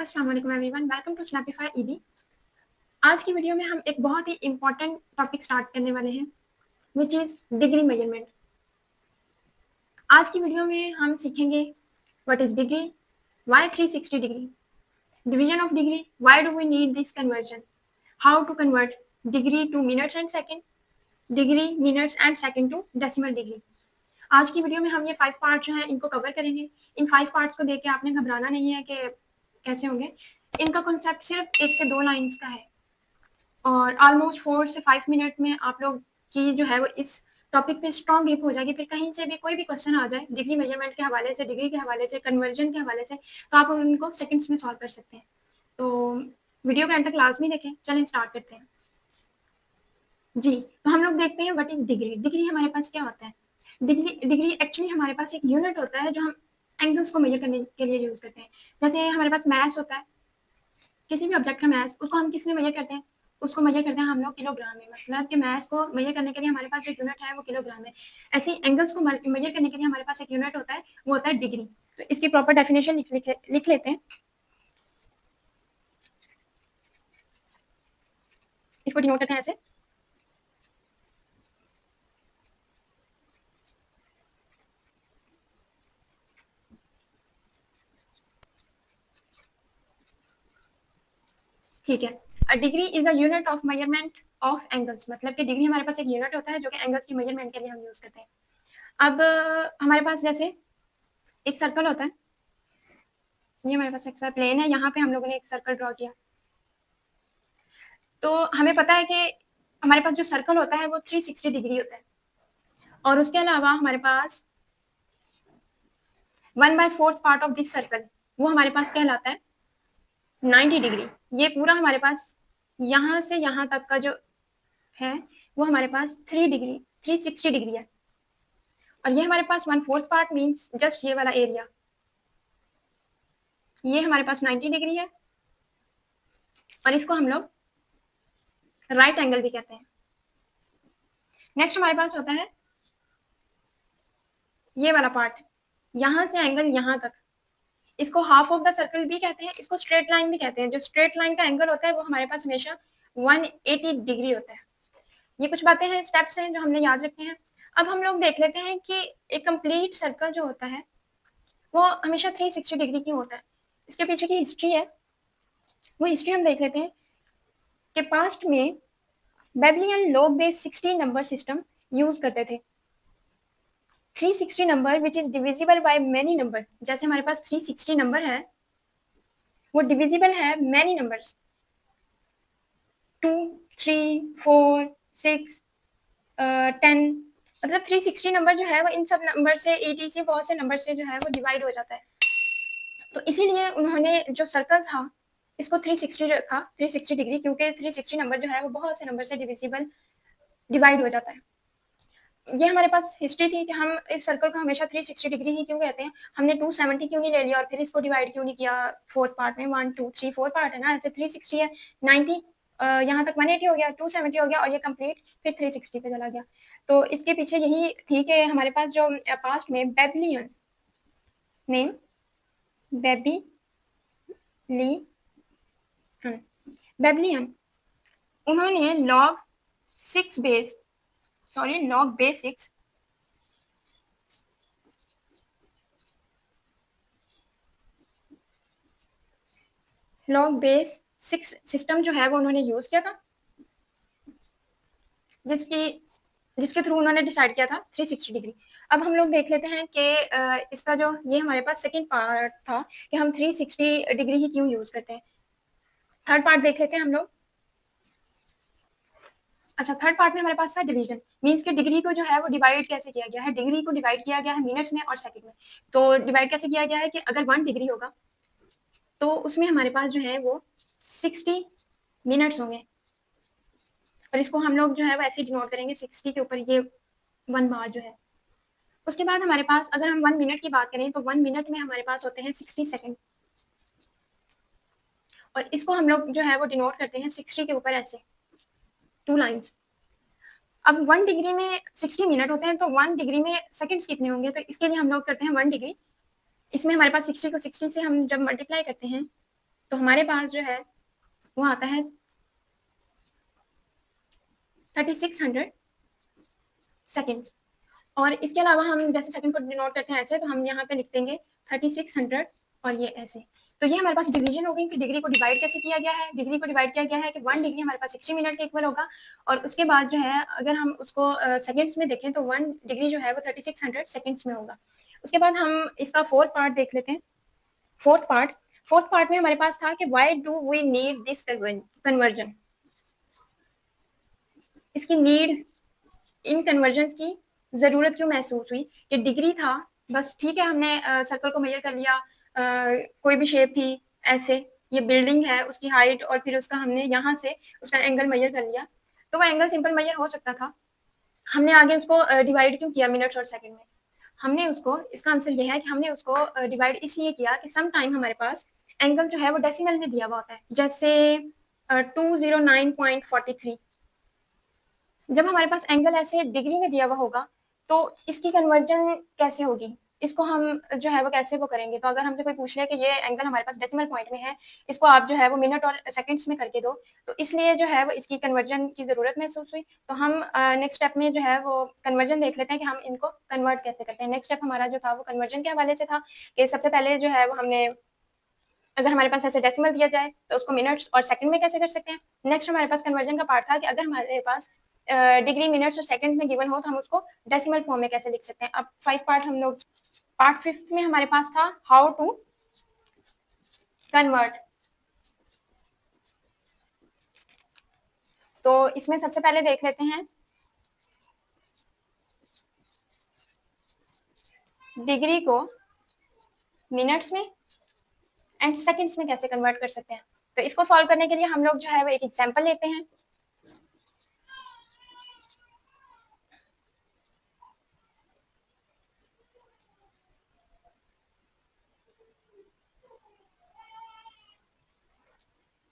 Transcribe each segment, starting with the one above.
अस्सलाम वालेकुम everyone, welcome to स्नैपिफाई ईदी। आज की वीडियो में हम एक बहुत ही इंपॉर्टेंट टॉपिक स्टार्ट करने वाले हैं विच इज डिग्री मेजरमेंट। आज की वीडियो में हम सीखेंगे what is degree, why 360 degree, division of degree, why do we need this conversion, how to convert degree to minutes and second, degree minutes and second to decimal degree. आज की video में हम ये 5 part जो है इनको cover करेंगे। इन 5 parts को देख के आपने घबराना नहीं है कि कैसे होंगे। इनका कॉन्सेप्ट सिर्फ 1 से 2 लाइंस का है और ऑलमोस्ट 4 से 5 मिनट में आप लोग की जो है वो इस टॉपिक पे स्ट्रॉन्ग ग्रिप हो जाएगी। फिर कहीं से भी कोई भी क्वेश्चन आ जाए डिग्री मेजरमेंट के हवाले से, डिग्री के हवाले से, कन्वर्जन के हवाले से, तो आप उनको सेकंड्स में सॉल्व कर सकते हैं। तो वीडियो के अंत तक लाजमी देखें। चलें स्टार्ट करते हैं जी। तो हम लोग देखते हैं व्हाट इज डिग्री। डिग्री हमारे पास क्या होता है? डिग्री एक्चुअली हमारे पास एक यूनिट होता है जो हम एंगल्स को मेजर करने के लिए यूज करते हैं। जैसे हमारे पास मैथ होता है, किसी भी ऑब्जेक्ट का मैथ, उसको हम किस में मेजर करते हैं? उसको मेजर करते हैं हम लोग किलोग्राम में। मतलब कि मैथ को मेजर करने के लिए हमारे पास जो यूनिट है वो किलोग्राम है। ऐसे एंगल्स को मेजर करने के लिए हमारे पास एक यूनिट होता है, वो होता है डिग्री। तो इसकी प्रॉपर डेफिनेशन लिख लेते हैं। इसको डिनोट करते हैं ऐसे। ठीक है, a degree is a unit of measurement of angles. मतलब कि डिग्री हमारे पास एक यूनिट होता है जो कि एंगल्स की मेजरमेंट के लिए हम यूज करते हैं। अब हमारे पास जैसे एक सर्कल होता है, ये हमारे पास एक्स वाई प्लेन है, यहाँ पे हम लोगों ने एक सर्कल ड्रॉ किया। तो हमें पता है कि हमारे पास जो सर्कल होता है वो 360 डिग्री होता है और उसके अलावा हमारे पास 1/4 पार्ट ऑफ दिस सर्कल वो हमारे पास कहलाता है 90 डिग्री। ये पूरा हमारे पास यहाँ से यहाँ तक का जो है वो हमारे पास 360 डिग्री है। और ये हमारे पास 1/4 पार्ट मीन्स जस्ट ये वाला एरिया, ये हमारे पास 90 डिग्री है और इसको हम लोग राइट एंगल भी कहते हैं। नेक्स्ट हमारे पास होता है ये वाला पार्ट, यहाँ से एंगल यहाँ तक, इसको हाफ ऑफ द सर्कल भी कहते हैं, इसको स्ट्रेट लाइन भी कहते हैं। जो स्ट्रेट लाइन का एंगल होता है वो हमारे पास हमेशा 180 डिग्री होता है। ये कुछ बातें हैं, स्टेप्स हैं जो हमने याद रखने हैं। अब हम लोग देख लेते हैं कि एक कंप्लीट सर्कल जो होता है वो हमेशा 360 डिग्री क्यों होता है। इसके पीछे की हिस्ट्री है, वो हिस्ट्री हम देख लेते हैं कि पास्ट में Babylon log base 60 number system use करते थे। 360 number which is divisible by many number. जैसे हमारे पास 360 नंबर है वो डिविजिबल है मैनी नंबर्स, 2, 3, 4, 6, 10। मतलब 360 नंबर जो है वो इन सब नंबर से, ETC बहुत से नंबर से जो है वो डिवाइड हो जाता है। तो इसीलिए उन्होंने जो सर्कल था इसको 360 रखा, 360 डिग्री, क्योंकि 360 नंबर जो है वो बहुत से नंबर से डिवाइड हो जाता है। ये हमारे पास हिस्ट्री थी कि हम इस सर्कल को हमेशा 360 डिग्री ही क्यों कहते हैं। हमने 270 क्यों नहीं ले लिया और फिर इसको डिवाइड क्यों नहीं किया 4 पार्ट में? 1, 2, 3, 4 पार्ट है ना, ऐसे 360 है, 90 यहाँ तक 180 हो गया, 270 हो गया और ये कंप्लीट फिर 360 पे चला गया। तो इसके पीछे यही थी कि हमारे पास जो पास्ट में बेबलियन नेम बेबलियन उन्होंने log base 6 log base 6 system जो है वो उन्होंने यूज किया था, जिसके थ्रू उन्होंने डिसाइड किया था 360 डिग्री। अब हम लोग देख लेते हैं कि इसका जो ये हमारे पास सेकंड पार्ट था कि हम 360 डिग्री ही क्यों यूज करते हैं। थर्ड पार्ट देख लेते हैं हम लोग। अच्छा, थर्ड पार्ट में हमारे पास था डिवीजन, मींस के डिग्री को जो है वो डिवाइड कैसे किया गया है। डिग्री को डिवाइड किया गया है मिनट्स में और सेकंड में। तो डिवाइड कैसे किया गया है कि अगर 1 डिग्री होगा तो उसमें हमारे पास जो है वो 60 मिनट्स होंगे और इसको हम लोग जो है वो ऐसे डिनोट करेंगे 60 के ऊपर ये 1 बार जो है। उसके बाद हमारे पास अगर हम 1 मिनट की बात करें तो 1 मिनट में हमारे पास होते हैं 60 सेकंड और इसको हम लोग जो है वो डिनोट करते हैं 60 के ऊपर ऐसे 2 लाइंस। अब 1 डिग्री में 60 मिनट होते हैं तो 1 डिग्री में सेकंड्स कितने होंगे? तो इसके लिए हम लोग करते हैं 1 डिग्री, इसमें हमारे पास 60 को 60 से हम जब मल्टीप्लाई करते हैं तो हमारे पास जो है वो आता है 3600 सेकेंड्स। और इसके अलावा हम जैसे सेकंड को डिनोट करते हैं ऐसे, तो हम यहाँ पे लिख देंगे 3600 और ये ऐसे। तो ये हमारे पास डिवीजन हो गई कि डिग्री को डिवाइड कैसे किया गया है। डिग्री को डिवाइड किया गया है कि 1 डिग्री हमारे पास 60 मिनट के इक्वल होगा। और उसके बाद जो है अगर हम उसको सेकेंड्स में देखें तो 1 डिग्री जो है वो 3600 सेकेंड्स में होगा। उसके बाद हम इसका फोर्थ पार्ट देख लेते हैं। फोर्थ पार्ट में हमारे पास था कि why do we need this conversion. इसकी नीड, इन कन्वर्जन की जरूरत क्यों महसूस हुई कि डिग्री था बस, ठीक है हमने सर्कल को मेजर कर लिया, कोई भी शेप थी ऐसे, ये बिल्डिंग है उसकी हाइट और फिर उसका हमने यहाँ से उसका एंगल मेजर कर लिया, तो वह एंगल सिंपल मेजर हो सकता था। हमने आगे उसको डिवाइड क्यों किया मिनट्स और सेकंड में? हमने उसको, इसका आंसर ये है कि हमने उसको डिवाइड इसलिए किया कि सम टाइम हमारे पास एंगल जो है वो डेसिमल में दिया हुआ होता है, जैसे 209.43। जब हमारे पास एंगल ऐसे डिग्री में दिया हुआ होगा तो इसकी कन्वर्जन कैसे होगी, इसको हम जो है वो कैसे वो करेंगे? तो अगर हमसे कोई पूछ ले कि ये एंगल हमारे पास डेसिमल पॉइंट में है, इसको आप जो है वो मिनट और सेकंड्स में करके दो, तो इसलिए जो है वो इसकी कन्वर्जन की जरूरत महसूस हुई। तो हम नेक्स्ट स्टेप में जो है वो कन्वर्जन देख लेते हैं कि हम इनको कन्वर्ट कैसे करते हैं। नेक्स्ट स्टेप हमारा जो था वो कन्वर्जन के हवाले से था कि सबसे पहले जो है वो हमने, अगर हमारे पास ऐसे डेसिमल दिया जाए तो उसको मिनट्स और सेकंड में कैसे कर सकते हैं। नेक्स्ट हमारे पास कन्वर्जन का पार्ट था कि अगर हमारे पास डिग्री मिनट्स और सेकंड में गिवन हो तो हम उसको डेसिमल फॉर्म में कैसे लिख सकते हैं। अब 5 पार्ट हम लोग, पार्ट 5 में हमारे पास था हाउ टू कन्वर्ट। तो इसमें सबसे पहले देख लेते हैं डिग्री को मिनट्स में एंड सेकंड्स में कैसे कन्वर्ट कर सकते हैं। तो इसको सॉल्व करने के लिए हम लोग जो है वो एक एग्जांपल लेते हैं।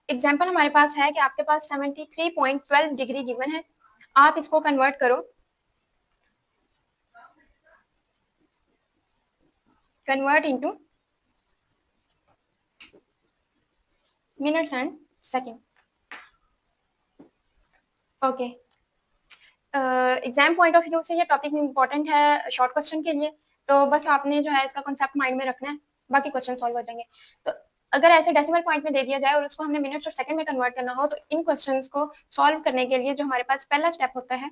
एग्जाम्पल हमारे पास है कि आपके पास 73.12 डिग्री गिवन है, आप इसको कन्वर्ट करो, convert into minutes and second. Okay, exam point of view से ये टॉपिक इंपॉर्टेंट है शॉर्ट क्वेश्चन के लिए, तो बस आपने जो है इसका कॉन्सेप्ट माइंड में रखना है, बाकी क्वेश्चन सॉल्व हो जाएंगे। तो अगर ऐसे डेसिमल पॉइंट में दे दिया जाए और उसको हमने मिनट्स और सेकंड में कन्वर्ट करना हो, तो इन क्वेश्चंस को सॉल्व करने के लिए जो हमारे पास पहला स्टेप होता है,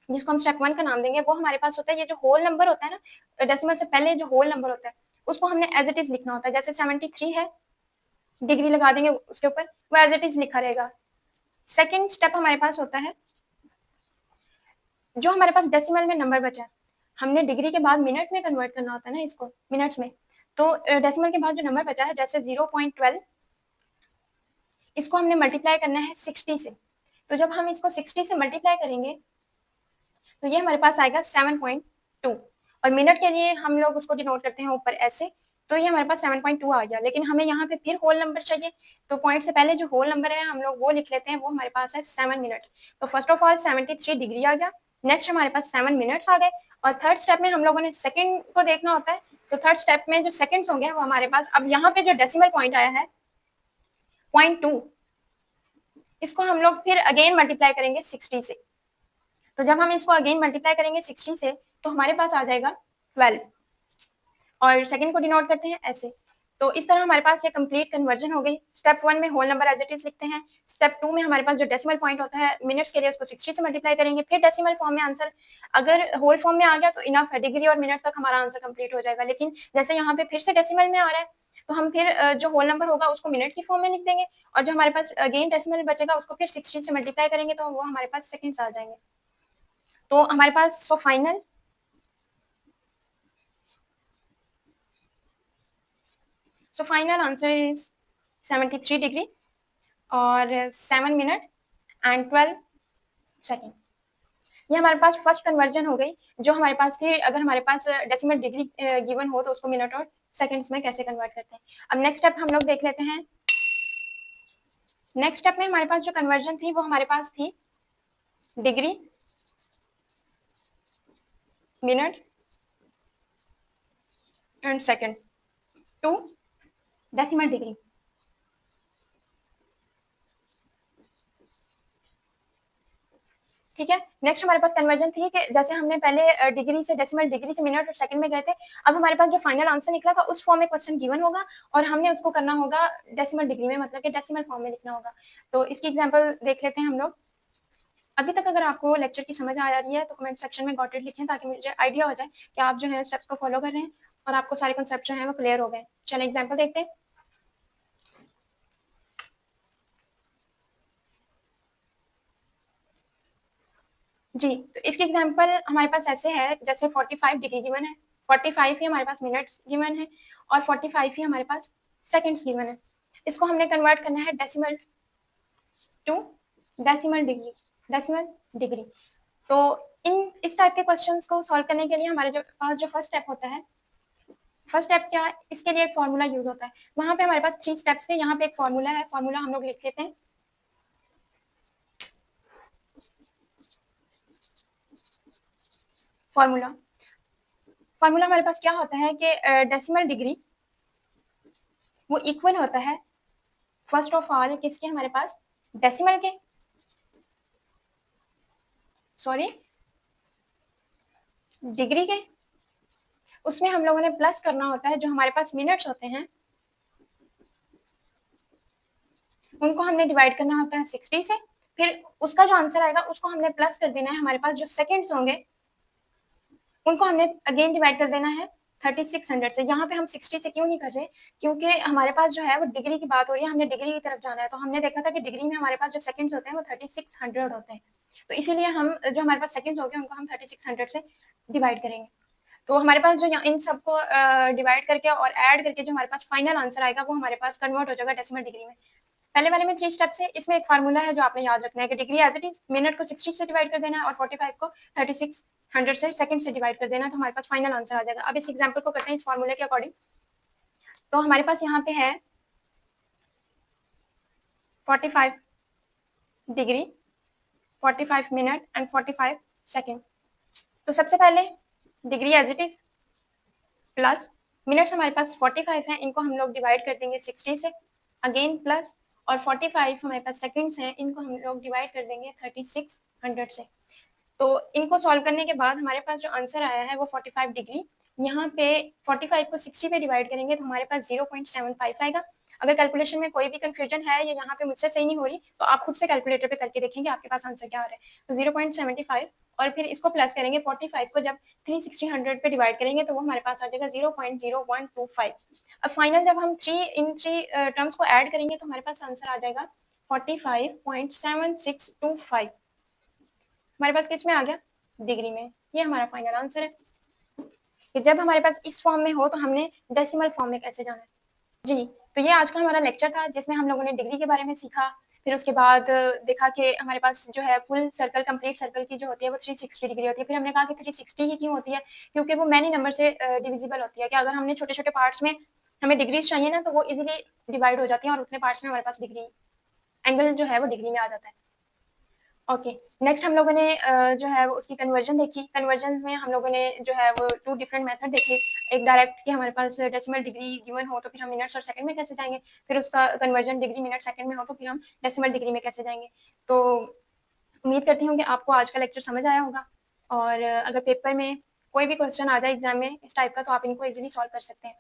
जिसको हम स्टेप 1 का नाम देंगे, वो हमारे पास होता है ये जो होल नंबर होता है ना, डेसिमल से पहले जो होल नंबर होता है उसको हमने एज इट इज लिखना होता है। जैसे 73 है, डिग्री लगा देंगे उसके ऊपर, वो एज इट इज लिखा रहेगा। सेकेंड स्टेप हमारे पास होता है, जो हमारे पास डेसिमल में नंबर बचा है, हमने डिग्री के बाद मिनट में कन्वर्ट करना होता है ना इसको, मिनट्स में। तो डेसिमल के बाद जो नंबर बचा है जैसे 0.12, इसको हमने मल्टीप्लाई करना है 60 से। तो जब हम इसको 60 से मल्टीप्लाई करेंगे तो ये हमारे पास आएगा 7.2, और मिनट के लिए हम लोग उसको डिनोट करते हैं ऊपर ऐसे, तो ये हमारे पास 7.2 आ गया। लेकिन हमें यहाँ पे फिर होल नंबर चाहिए, तो पॉइंट से पहले जो होल नंबर है हम लोग वो लिख लेते हैं, वो हमारे पास है 7 मिनट। तो फर्स्ट ऑफ ऑल 73 डिग्री आ गया, नेक्स्ट हमारे पास 7 मिनट्स आ गए, और थर्ड स्टेप में हम लोगों ने सेकंड को देखना होता है। तो थर्ड स्टेप में जो सेकंड्स होंगे वो हमारे पास, अब यहाँ पे जो डेसिमल पॉइंट आया है 0.2, इसको हम लोग फिर अगेन मल्टीप्लाई करेंगे 60 से। तो जब हम इसको अगेन मल्टीप्लाई करेंगे 60 से तो हमारे पास आ जाएगा 12, और सेकंड को डिनोट करते हैं ऐसे। तो इस तरह हमारे पास ये कंप्लीट कन्वर्जन हो गई। स्टेप 1 में whole number as it is लिखते हैं, स्टेप 2 में हमारे पास जो डेसिमल पॉइंट होता है मिनट्स के लिए उसको 60 से मल्टीप्लाई करेंगे, फिर डेसिमल फॉर्म में आंसर अगर होल फॉर्म में आ गया तो इनफ है, डिग्री और मिनट तक हमारा आंसर कंप्लीट हो जाएगा। लेकिन जैसे यहाँ पे फिर से डेसिमल में आ रहा है तो हम फिर जो होल नंबर होगा उसको मिनट की फॉर्म में लिख देंगे, और जो हमारे पास अगेन डेसिमल बचेगा उसको फिर 60 से मल्टीप्लाई करेंगे तो वो हमारे पास सेकंड्स आ जाएंगे। तो हमारे पास so final answer is 73 degree और 7 मिनट एंड 12 सेकेंड। ये हमारे पास फर्स्ट कन्वर्जन हो गई जो हमारे पास थी, अगर हमारे पास डेसिमल डिग्री गिवन हो तो उसको मिनट और सेकंड्स में कैसे कन्वर्ट करते हैं। अब नेक्स्ट स्टेप हम लोग देख लेते हैं। नेक्स्ट स्टेप में हमारे पास जो कन्वर्जन थी वो हमारे पास थी degree minute and second to decimal degree. ठीक है। नेक्स्ट हमारे पास कन्वर्जन थी कि जैसे हमने पहले डिग्री से डेसिमल, डिग्री से मिनट और सेकंड में गए थे, अब हमारे पास जो फाइनल आंसर निकला था उस फॉर्म में क्वेश्चन गिवन होगा और हमने उसको करना होगा डेसिमल डिग्री में, मतलब कि डेसिमल फॉर्म में लिखना होगा। तो इसकी एग्जांपल देख लेते हैं हम लोग। अभी तक अगर आपको लेक्चर की समझ आ रही है तो कमेंट सेक्शन में गॉट इट लिखें, ताकि मुझे आइडिया हो जाए कि आप जो है स्टेप्स को फॉलो कर रहे हैं और आपको सारे कॉन्सेप्ट जो है वो क्लियर हो गए। चलिए एग्जाम्पल देखते हैं। जी, तो इसकी एग्जांपल हमारे पास ऐसे है, जैसे 45 डिग्री गिवन है, 45 ही हमारे पास मिनट्स गिवन है और 45 ही हमारे पास सेकंड्स गिवन है। इसको हमने कन्वर्ट करना है decimal to decimal degree, decimal degree. तो इस टाइप के क्वेश्चंस को सॉल्व करने के लिए हमारे पास जो फर्स्ट स्टेप होता है, फर्स्ट स्टेप क्या है, इसके लिए एक फॉर्मूला यूज होता है। वहां पे हमारे पास 3 स्टेप्स थे, यहाँ पे एक फॉर्मूला है, फॉर्मूला हम लोग लिख लेते हैं। फॉर्मूला फॉर्मूला हमारे पास क्या होता है कि डेसिमल डिग्री वो इक्वल होता है फर्स्ट ऑफ ऑल किसके, हमारे पास डेसिमल के, सॉरी डिग्री के। उसमें हम लोगों ने प्लस करना होता है, जो हमारे पास मिनट्स होते हैं उनको हमने डिवाइड करना होता है 60 से, फिर उसका जो आंसर आएगा उसको हमने प्लस कर देना है, हमारे पास जो सेकंड्स होंगे उनको हमने अगेन डिवाइड कर देना है 3600 से। यहाँ पे हम 60 से क्यों नहीं कर रहे, क्योंकि हमारे पास जो है वो डिग्री की बात हो रही है, हमने डिग्री की तरफ जाना है। तो हमने देखा था कि डिग्री में हमारे पास जो सेकंड्स होते हैं वो 3600 होते हैं, तो इसीलिए हम जो हमारे पास सेकंड्स होंगे उनको हम 3600 से डिवाइड करेंगे। तो हमारे पास जो इन सबको डिवाइड करके और ऐड करके जो हमारे पास फाइनल आंसर आएगा वो हमारे पास कन्वर्ट हो जाएगा डेसिमल डिग्री में। पहले वाले में 3 स्टेप्स है, इसमें एक फार्मूला है जो आपने याद रखना है कि degree as it is minute को 60 से डिवाइड कर देना है और 45 को 3600 से सेकंड से डिवाइड कर देना है, तो हमारे पास फाइनल आंसर आ जाएगा। अब इस एग्जांपल को करते हैं इस फार्मूले के अकॉर्डिंग। तो हमारे पास यहाँ पे है 45 डिग्री, 45 मिनट एंड 45 सेकंड। तो सबसे पहले degree as it is plus minutes हमारे पास 45 है, इनको हम लोग डिवाइड कर देंगे 60 से, अगेन प्लस, और 45 हमारे पास सेकंड्स हैं, इनको हम लोग डिवाइड कर देंगे 3600 से। तो इनको सॉल्व करने के बाद हमारे पास जो आंसर आया है वो 45 डिग्री, यहाँ पे 45 को 60 पे डिवाइड करेंगे तो हमारे पास 0.75 आएगा। अगर कैलकुलेशन में कोई भी कंफ्यूजन है या यहाँ पे मुझसे सही नहीं हो रही तो आप खुद से कैलकुलेटर पे करके देखेंगे आपके पास आंसर क्या आ रहा है। तो 0.75 और फिर इसको प्लस करेंगे, 45 को जब 360 पे डिवाइड करेंगे तो वो हमारे पास आ जाएगा 0.0125। अब फाइनल जब हम इन थ्री टर्म्स को ऐड करेंगे तो हमारे पास आंसर आ जाएगा 45.7625। हमारे पास किस में आ गया, डिग्री में। ये हमारा फाइनल आंसर है कि जब हमारे पास इस फॉर्म में हो तो हमने डेसिमल फॉर्म में कैसे जाना है। जी, तो ये आज का हमारा लेक्चर था जिसमें हम लोगों ने डिग्री के बारे में सीखा। फिर उसके बाद देखा कि हमारे पास जो है फुल सर्कल, कंप्लीट सर्कल की जो होती है वो 360 डिग्री होती है। फिर हमने कहा कि 360 ही क्यों होती है, क्योंकि वो मैनी नंबर से डिविजिबल होती है, कि अगर हमने छोटे छोटे पार्ट्स में हमें डिग्रीज चाहिए ना तो वो इजीली डिवाइड हो जाती है और उतने पार्ट्स में हमारे पास डिग्री, एंगल जो है वो डिग्री में आ जाता है। ओके, नेक्स्ट हम लोगों ने जो है वो उसकी कन्वर्जन देखी। कन्वर्जन में हम लोगों ने जो है वो 2 डिफरेंट मेथड देखे। एक डायरेक्ट कि हमारे पास डेसिमल डिग्री गिवन हो तो फिर हम मिनट्स और सेकंड में कैसे जाएंगे, फिर उसका कन्वर्जन डिग्री मिनट सेकंड में हो तो फिर हम डेसिमल डिग्री में कैसे जाएंगे। तो उम्मीद करती हूँ कि आपको आज का लेक्चर समझ आया होगा, और अगर पेपर में कोई भी क्वेश्चन आ जाए एग्जाम में इस टाइप का तो आप इनको इजीली सॉल्व कर सकते हैं।